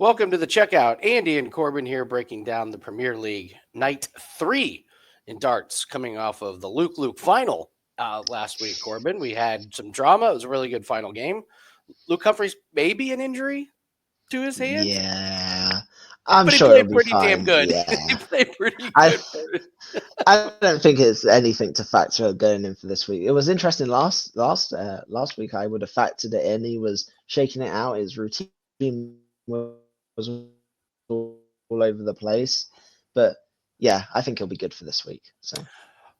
Welcome to the checkout. Andy and Corbin here breaking down the Premier League night 3 in darts coming off of the Luke final last week, Corbin. We had some drama. It was a really good final game. Luke Humphries maybe an injury to his hand, Yeah, I'm but he sure it'll played be pretty damn fine. good. He Yeah, played pretty I good for it. I don't think it's anything to factor going in for this week. It was interesting last week. I would have factored it in. He was shaking it out. His routine was all over the place, but yeah, I think he'll be good for this week. So.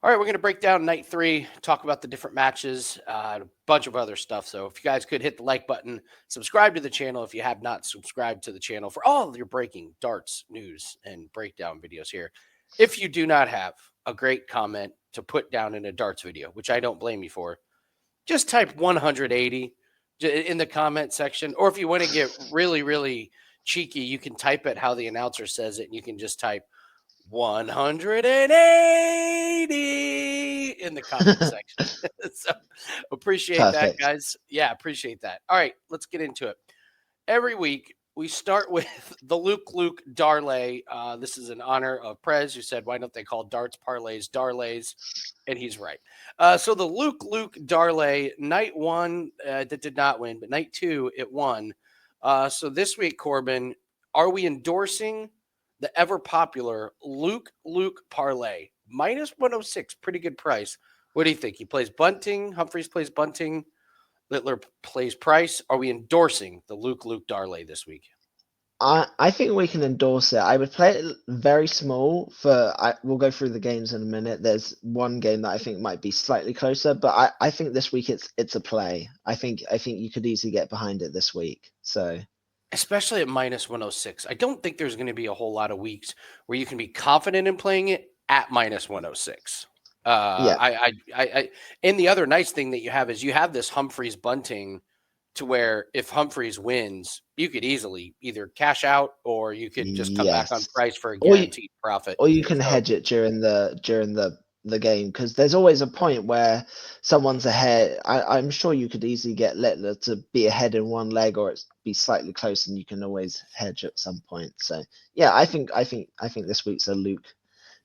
All right, we're going to break down night 3, talk about the different matches, and a bunch of other stuff. So if you guys could hit the like button, subscribe to the channel if you have not subscribed to the channel for all of your breaking darts news and breakdown videos here. If you do not have a great comment to put down in a darts video, which I don't blame you for, just type 180 in the comment section. Or if you want to get really, really cheeky, you can type it how the announcer says it, and you can just type 180 in the comment section. So appreciate that, Perfect. guys. Yeah, appreciate that. All right, let's get into it. Every week we start with the Luke Darley. This is in honor of Prez, who said, "Why don't they call darts parlays Darlays?" And he's right. So the Luke Darley, night 1 that did not win, but night 2 it won. So this week, Corbin, are we endorsing the ever popular Luke parlay minus 106? Pretty good price. What do you think? He plays Bunting. Humphries plays Bunting. Littler plays Price. Are we endorsing the Luke Darley this week? I think we can endorse it. I would play it very small we'll go through the games in a minute. There's one game that I think might be slightly closer, but I think this week it's a play. I think you could easily get behind it this week. So Especially at minus 106. I don't think there's going to be a whole lot of weeks where you can be confident in playing it at minus 106. yeah, And the other nice thing that you have is you have this Humphries Bunting to where if Humphries wins, you could easily either cash out or you could just come back on yes. price for a Or you, guaranteed profit. or you can So hedge it during the game because there's always a point where someone's ahead. I'm sure you could easily get Littler to be ahead in one leg or it's be slightly close, and you can always hedge at some point. So yeah, I think this week's a Luke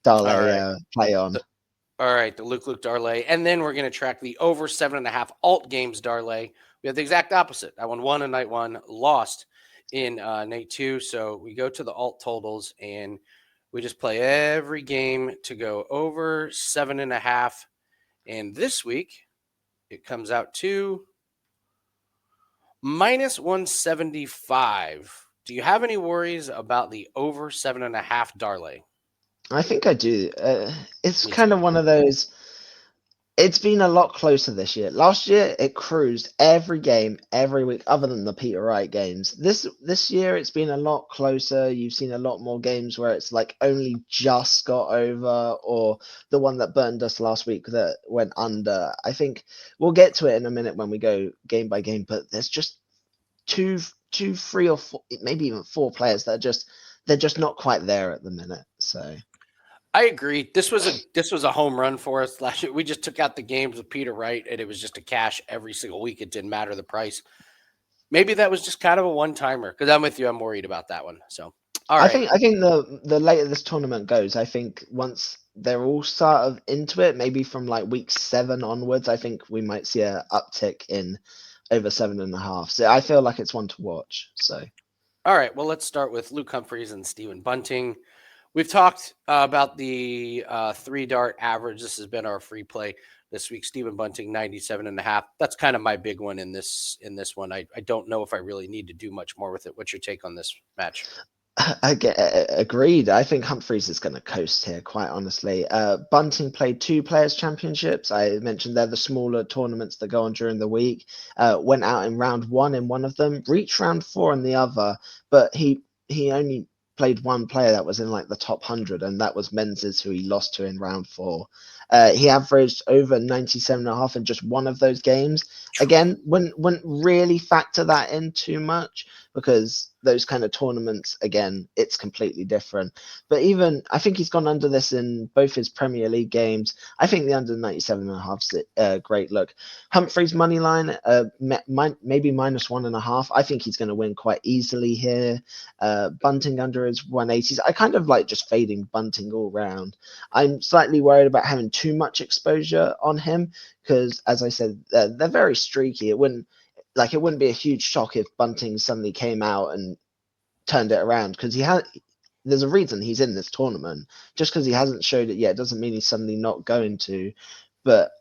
all Darley right. play on. All right, the Luke Darley. And then we're going to track the over 7.5 alt games Darley. We have the exact opposite. I won in night 1, lost in night 2. So we go to the alt totals and we just play every game to go over 7.5. And this week it comes out to minus 175. Do you have any worries about the over 7.5 Darley? I think I do. It's Me kind too. of one of those. It's been a lot closer this year. Last year, it cruised every game, every week, other than the Peter Wright games. This year, it's been a lot closer. You've seen a lot more games where it's like only just got over, or the one that burned us last week that went under. I think we'll get to it in a minute when we go game by game. But there's just two, three, or four, maybe even four players that they're just not quite there at the minute. So. I agree. This was a home run for us last year. We just took out the games with Peter Wright, and it was just a cash every single week. It didn't matter the price. Maybe that was just kind of a one timer. Because I'm with you. I'm worried about that one. So, all I right. think I think the later this tournament goes, I think once they're all sort of into it, maybe from like week 7 onwards, I think we might see a uptick in over 7.5. So I feel like it's one to watch. So All right. Well, let's start with Luke Humphries and Stephen Bunting. We've talked about the 3 dart average. This has been our free play this week. Stephen Bunting 97.5. That's kind of my big one in this one. I don't know if I really need to do much more with it. What's your take on this match? agreed. I think Humphries is going to coast here, quite honestly. Bunting played 2 Players Championships. I mentioned they're the smaller tournaments that go on during the week. Went out in round 1 in one of them, reached round 4 in the other, but he only played one player that was in like the top 100, and that was Menzies, who he lost to in round 4. He averaged over 97.5 in just one of those games. Again, wouldn't really factor that in too much, because those kind of tournaments, again, it's completely different. But even I think he's gone under this in both his Premier League games. I think the under 97.5 is a great look. Humphries money line, maybe -1.5. I think he's going to win quite easily here. Bunting under his 180s. I kind of like just fading Bunting all round. I'm slightly worried about having too much exposure on him because, as I said, they're very streaky. It wouldn't be a huge shock if Bunting suddenly came out and turned it around because there's a reason he's in this tournament. Just because he hasn't showed it yet doesn't mean he's suddenly not going to. But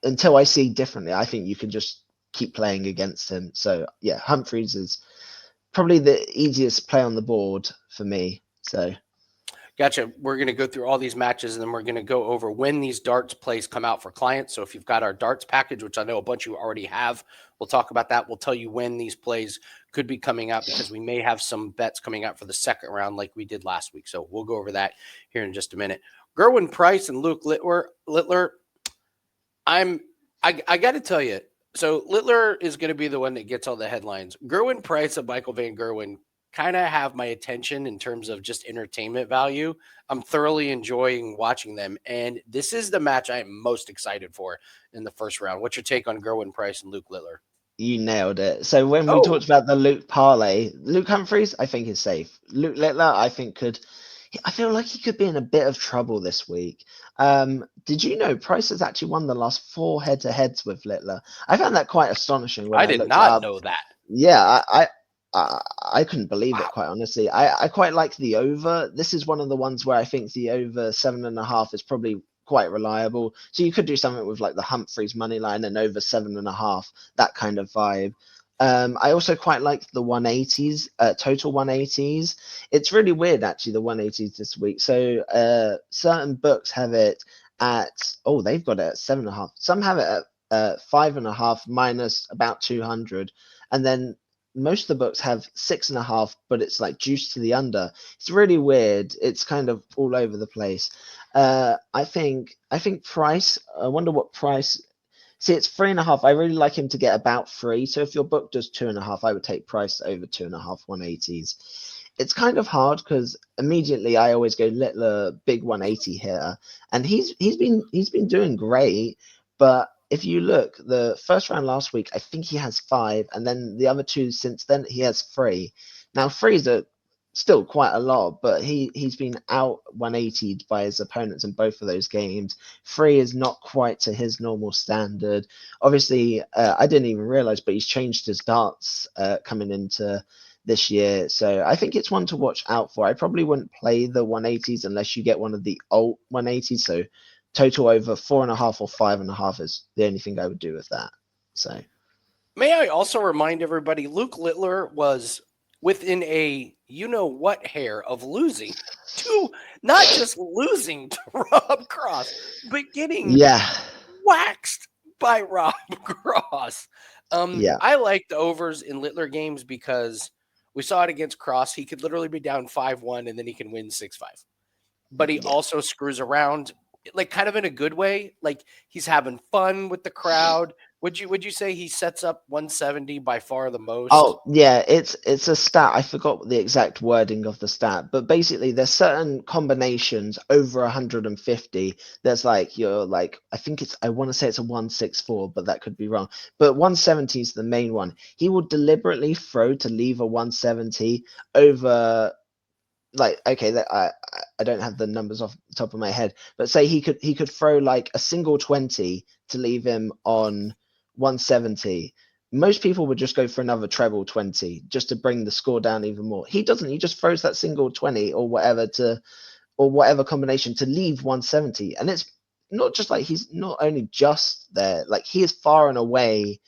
until I see differently, I think you can just keep playing against him. So yeah, Humphries is probably the easiest play on the board for me. So Gotcha. We're going to go through all these matches, and then we're going to go over when these darts plays come out for clients. So if you've got our darts package, which I know a bunch of you already have, we'll talk about that. We'll tell you when these plays could be coming out because we may have some bets coming out for the second round like we did last week. So we'll go over that here in just a minute. Gerwyn Price and Luke Littler. I got to tell you, so Littler is going to be the one that gets all the headlines. Gerwyn Price and Michael Van Gerwen kind of have my attention in terms of just entertainment value. I'm thoroughly enjoying watching them, and this is the match I am most excited for in the first round. What's your take on Gerwyn Price and Luke Littler? you nailed it. So when we Oh, talked about the Luke parlay, Luke Humphries, I think is safe. Luke Littler, I think I feel like he could be in a bit of trouble this week. Did you know Price has actually won the last 4 head-to-heads with Littler? I found that quite astonishing when I I did looked it not up. know that. Yeah, I couldn't believe it, Wow. quite honestly. I quite like the over. This is one of the ones where I think the over 7.5 is probably quite reliable. So you could do something with like the Humphreys money line and over 7.5, that kind of vibe. I also quite like the 180s, total 180s. It's really weird actually, the 180s this week. So certain books have it at, they've got it at 7.5. Some have it at 5.5 minus about 200, and then most of the books have 6.5, but it's like juice to the under. It's really weird. It's kind of all over the place. I think Price. I wonder what Price. See, it's 3.5. I really like him to get about 3. So if your book does 2.5, I would take Price over 2.5 180s. It's kind of hard because immediately I always go Littler big 180 here, and he's been doing great. But if you look, the first round last week, I think he has 5, and then the other 2 since then he has 3. Now 3's are still quite a lot, but he's been out 180'd by his opponents in both of those games. 3 is not quite to his normal standard. Obviously, I didn't even realize, but he's changed his darts coming into this year. So I think it's one to watch out for. I probably wouldn't play the 180s unless you get one of the alt 180s. So total over 4.5 or 5.5 is the only thing I would do with that. So May I also remind everybody, Luke Littler was within a you know what hair of losing to not just losing to Rob Cross, but getting yeah, waxed by Rob Cross. yeah, I like the overs in Littler games because we saw it against Cross. He could literally be down 5-1 and then he can win 6-5. But he yeah. also screws around like kind of in a good way. Like he's having fun with the crowd. Would you say he sets up 170 by far the most? Oh yeah, it's a stat. I forgot the exact wording of the stat, but basically there's certain combinations over 150. There's like you're like I want to say it's a 164, but that could be wrong. But 170 is the main one. He will deliberately throw to leave a 170 over, like, okay, I don't have the numbers off the top of my head, but say he could throw like a single 20 to leave him on 170. Most people would just go for another treble 20 just to bring the score down even more. He doesn't. He just throws that single 20 or whatever combination to leave 170. And it's not just like he's not only just there, like he is far and away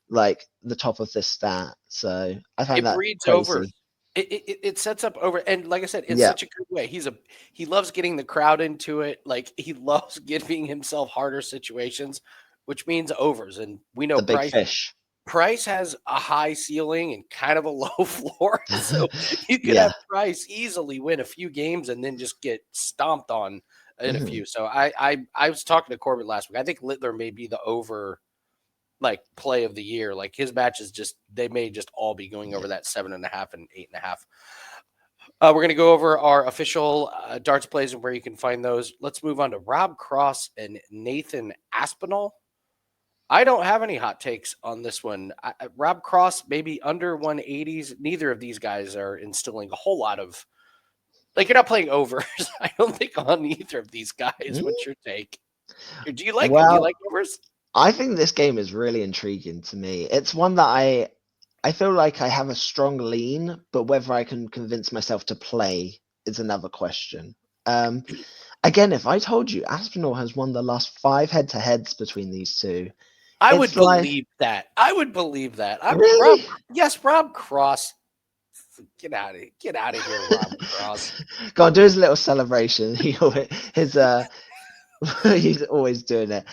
like the top of this stat. So I find It that breeds over. crazy. It sets up over, and like I said, it's Yeah, such a good way. He loves getting the crowd into it. Like he loves giving himself harder situations, which means overs. And we know the big Price fish. Price has a high ceiling and kind of a low floor. So you could Yeah. have Price easily win a few games and then just get stomped on in a Mhm. few. So I was talking to Corbin last week. I think Littler may be the over like play of the year. Like his matches they may just all be going over that 7.5 and 8.5. We're going to go over our official darts plays and where you can find those. Let's move on to Rob Cross and Nathan Aspinall. I don't have any hot takes on this one. Rob Cross, maybe under 180s. Neither of these guys are instilling a whole lot of, like, you're not playing overs. I don't think on either of these guys. Mm, What's your take? Do you Well, like overs? I think this game is really intriguing to me. It's one that I feel like I have a strong lean, but whether I can convince myself to play is another question. Um, Again, if I told you Aspinall has won the last 5 head-to-heads between these two, I would it's like, believe that. I would believe that. I'm Rob. really? Yes, Rob Cross. Get out of here, Rob Cross. Go on, do his little celebration. His he's always doing it.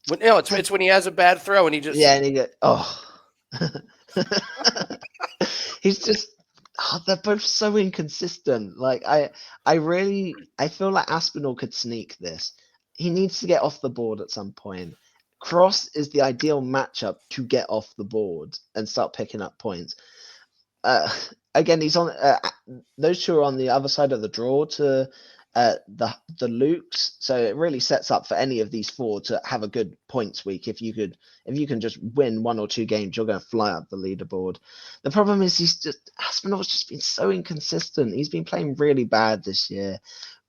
It's when he has a bad throw and he just Yeah, and he go, oh. He's just they're both so inconsistent. Like I feel like Aspinall could sneak this. He needs to get off the board at some point. Cross is the ideal matchup to get off the board and start picking up points. Uh, Again, he's on those two are on the other side of the draw to the Lukes, so it really sets up for any of these 4 to have a good points week. If you can just win 1 or 2 games, you're going to fly up the leaderboard. The problem is Aspinall's just been so inconsistent. He's been playing really bad this year.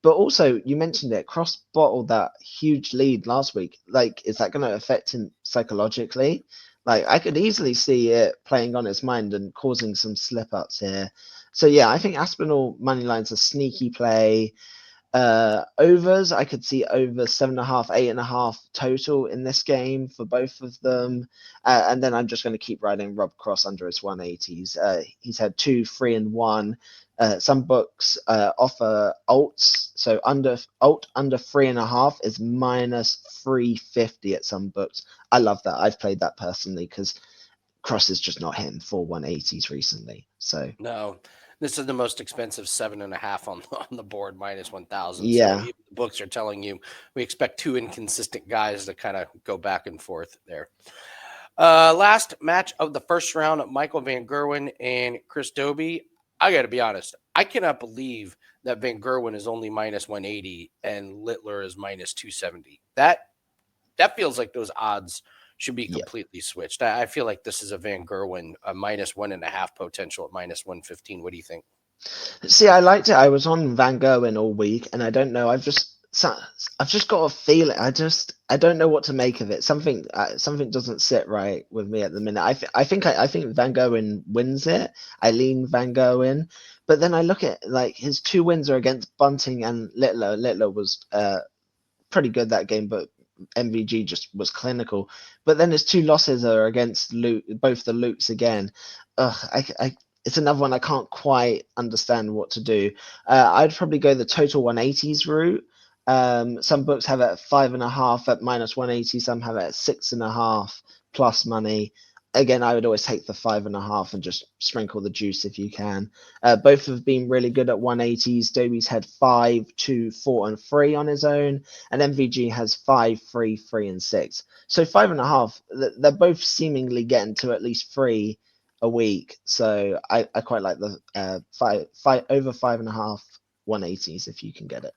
But also, you mentioned it, Cross bottled that huge lead last week. Like, is that going to affect him psychologically? Like, I could easily see it playing on his mind and causing some slip ups here. So yeah, I think Aspinall money line's a sneaky play. Overs, I could see over 7.5, 8.5 total in this game for both of them. And then I'm just going to keep riding Rob Cross under his 180s. He's had 2, 3, and 1. Some books offer alts, so under 3.5 is minus 350 at some books. I love that. I've played that personally because Cross is just not hitting 180s recently. So no. This is the most expensive 7.5 on the board, minus 1,000. So yeah, even the books are telling you we expect 2 inconsistent guys to kind of go back and forth there. Last match of the first round, Michael Van Gerwen and Chris Dobey. I got to be honest, I cannot believe that Van Gerwen is only minus 180 and Littler is minus 270. That feels like those odds should be yeah. completely switched. I feel like this is a Van Gerwen, a minus 1.5 potential at minus 115. What do you think? See, I liked it. I was on Van Gerwen all week, and I don't know. I've just got a feeling. I don't know what to make of it. Something doesn't sit right with me at the minute. I think Van Gerwen wins it. I lean Van Gerwen, but then I look at like his 2 wins are against Bunting and Littler. Littler was pretty good that game, but MVG just was clinical. But then his 2 losses are against Luke, both the Lukes again. It's another one I can't quite understand what to do. I'd probably go the total 180s route. Some books have it at 5.5 at minus 180. Some have it at 6.5 plus money. Again, I would always take the 5.5 and just sprinkle the juice if you can. Both have been really good at 180s. Dobey's had 5, 2, 4, and 3 on his own, and MVG has 5, 3, 3, and 6. So 5.5. They're both seemingly getting to at least 3 a week. So I quite like the over 5.5 180s if you can get it.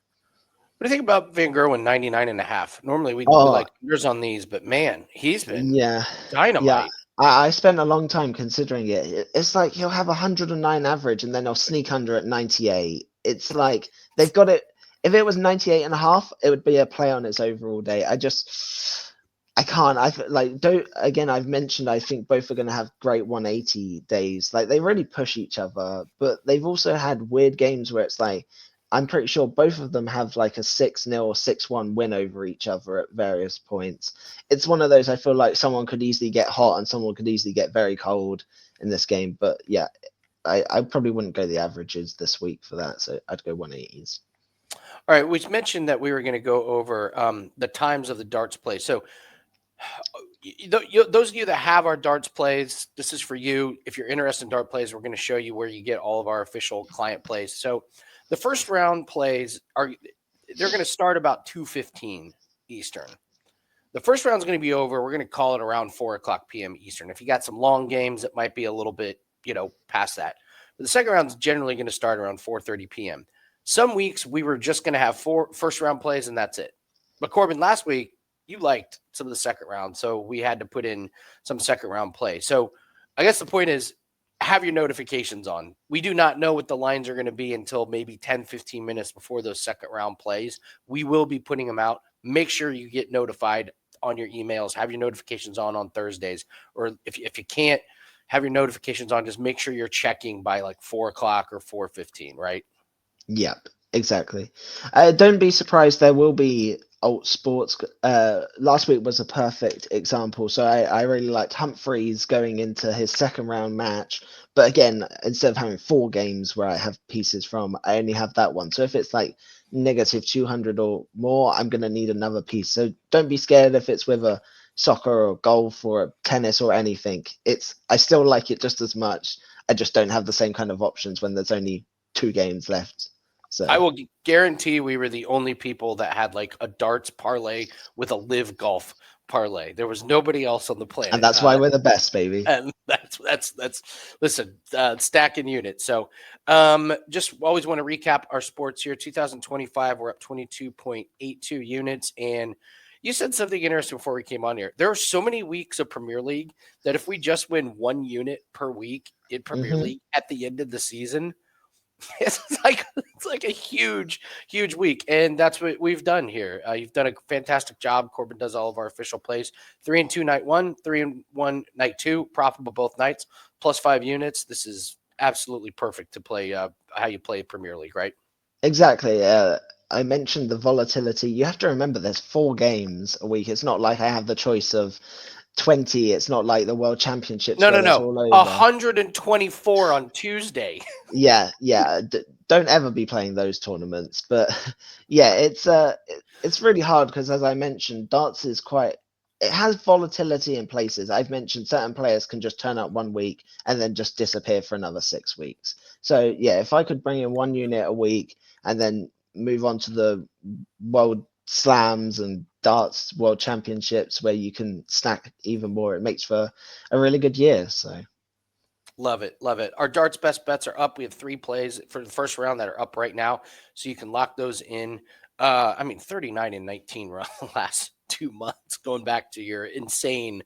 What do you think about Van Gerwen 99.5? Normally we Oh like yours on these, but man, he's been yeah, yeah. dynamite. I spent a long time considering it. It's like he'll have 109 average and then they'll sneak under at 98. It's like they've got it. If it was 98.5, it would be a play on its overall day. I can't. Don't again. I've mentioned. I think both are going to have great 180 days. Like they really push each other, but they've also had weird games where it's like I'm pretty sure both of them have like a 6-0 or 6-1 win over each other at various points. It's one of those I feel like someone could easily get hot and someone could easily get very cold in this game. But yeah, I probably wouldn't go the averages this week for that. So I'd go 180s. All right, we mentioned that we were going to go over the times of the darts play. So those of you that have our darts plays, this is for you. If you're interested in dart plays, we're going to show you where you get all of our official client plays. So the first round plays they're going to start about 2:15 Eastern. The first round's going to be over. We're going to call it around 4:00 p.m. Eastern. If you got some long games, it might be a little bit, past that. But the second round's generally going to start around 4:30 p.m. Some weeks we were just going to have 4 first round plays and that's it. But Corbin, last week you liked some of the second round, so we had to put in some second round play. So I guess the point is have your notifications on. We do not know what the lines are going to be until maybe 10, 15 minutes before those second round plays. We will be putting them out. Make sure you get notified on your emails. Have your notifications on Thursdays. Or if you can't have your notifications on, just make sure you're checking by like 4:00 or 4:15, right? Yep, exactly. Don't be surprised. There will be alt sports. Last week was a perfect example. So I really liked Humphries going into his second round match. But again, instead of having 4 games where I have pieces from, I only have that one. So if it's like negative 200 or more, I'm going to need another piece. So don't be scared if it's with a soccer or golf or tennis or anything. I still like it just as much. I just don't have the same kind of options when there's only 2 games left. So, I will guarantee we were the only people that had like a darts parlay with a live golf parlay. There was nobody else on the and planet. that's why we're the best, baby. And that's listen, stacking units. So just always want to recap our sports here. 2025, we're up 22.82 units. And you said something interesting before we came on here. There are so many weeks of Premier League that if we just win 1 unit per week in Premier Hmm. League at the end of the season, it's like a huge week, and that's what we've done here. You've done a fantastic job. Corbin does all of our official plays. 3-2 night 1, 3-1 night 2, profitable both nights, +5 units. This is absolutely perfect to play how you play Premier League, right? Exactly. I mentioned the volatility. You have to remember there's 4 games a week. It's not like I have the choice of 20. It's not like the World Championships No, where no, there's no. all over. 124 on Tuesday. Yeah, yeah. Don't ever be playing those tournaments. But yeah, it's really hard because as I mentioned, darts is quite. It has volatility in places. I've mentioned certain players can just turn up one week and then just disappear for another 6 weeks. So yeah, if I could bring in 1 unit a week and then move on to the world slams and darts world championships where you can stack even more, it makes for a really good year. So Love it. Love it. Our darts best bets are up. We have 3 plays for the first round that are up right now. So you can lock those in. 39 and 19 were the last 2 months, going back to your insane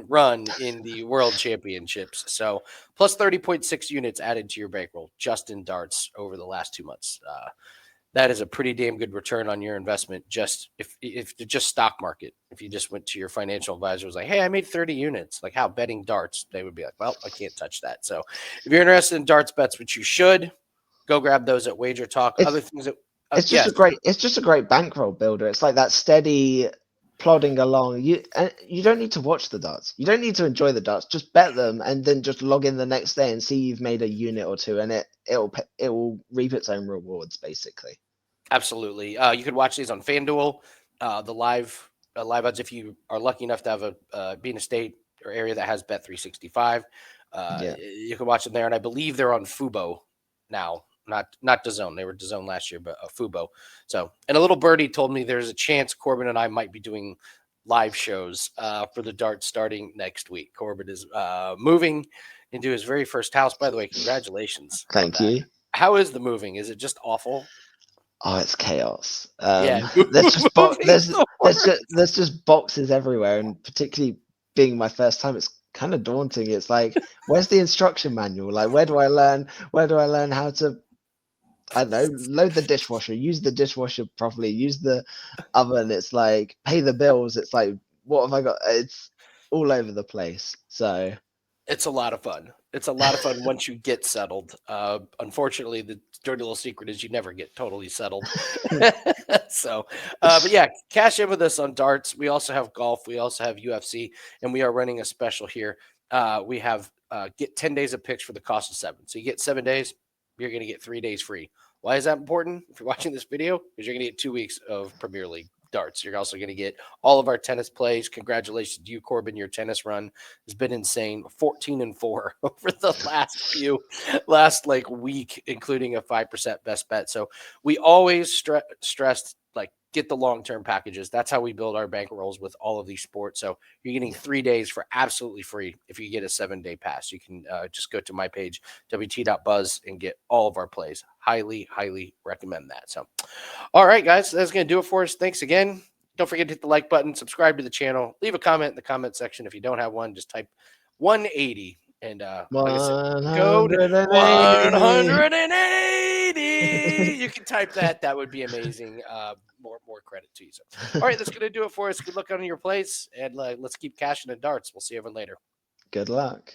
run in the world championships. So plus 30.6 units added to your bankroll just in darts over the last 2 months. That is a pretty damn good return on your investment. Just if just stock market, if you just went to your financial advisor, was like, hey, I made 30 units, like how betting darts, they would be like, well, I can't touch that. So if you're interested in darts bets, which you should, go grab those at Wager Talk. it's Other things that, it's yes, just a great bankroll builder. It's like that steady plodding along. You don't need to watch the darts. You don't need to enjoy the darts. Just bet them and then just log in the next day and see you've made a unit or two, and it will reap its own rewards basically. absolutely. You could watch these on FanDuel, the live odds if you are lucky enough to have be in a state or area that has Bet 365. Yeah. You can watch them there, and I believe they're on Fubo now. Not DAZN. They were DAZN last year, but Fubo. So, and a little birdie told me there's a chance Corbin and I might be doing live shows for the darts starting next week. Corbin is moving into his very first house. By the way, congratulations on Thank that. you. How is the moving? Is it just awful? Oh, it's chaos. Yeah, There's just moving's the worst. there's just boxes everywhere, and particularly being my first time, it's kind of daunting. It's like, where's the instruction manual? Like, where do I learn? Where do I learn how to, I don't know, load the dishwasher, use the dishwasher properly, use the oven. It's like pay the bills. It's like, what have I got? It's all over the place. So It's a lot of fun. It's a lot of fun once you get settled. Unfortunately, the dirty little secret is you never get totally settled. So, but yeah, cash in with us on darts. We also have golf. We also have UFC, and we are running a special here. We have get 10 days of picks for the cost of 7. So you get 7 days, you're going to get 3 days free. Why is that important? If you're watching this video, because you're going to get 2 weeks of Premier League darts. You're also going to get all of our tennis plays. Congratulations to you, Corbin. Your tennis run has been insane. 14-4 over the last like week, including a 5% best bet. So we always stressed like get the long-term packages. That's how we build our bankrolls with all of these sports. So you're getting 3 days for absolutely free if you get a 7-day pass. You can just go to my page, wt.buzz, and get all of our plays. Highly, highly recommend that. So, all right, guys, that's going to do it for us. Thanks again. Don't forget to hit the like button, subscribe to the channel, leave a comment in the comment section. If you don't have one, just type 180. And like I said, code 180. 180. You can type that. That would be amazing. More credit to you. So, all right, that's going to do it for us. Good luck on your plays, and let's keep cashing the darts. We'll see everyone later. Good luck.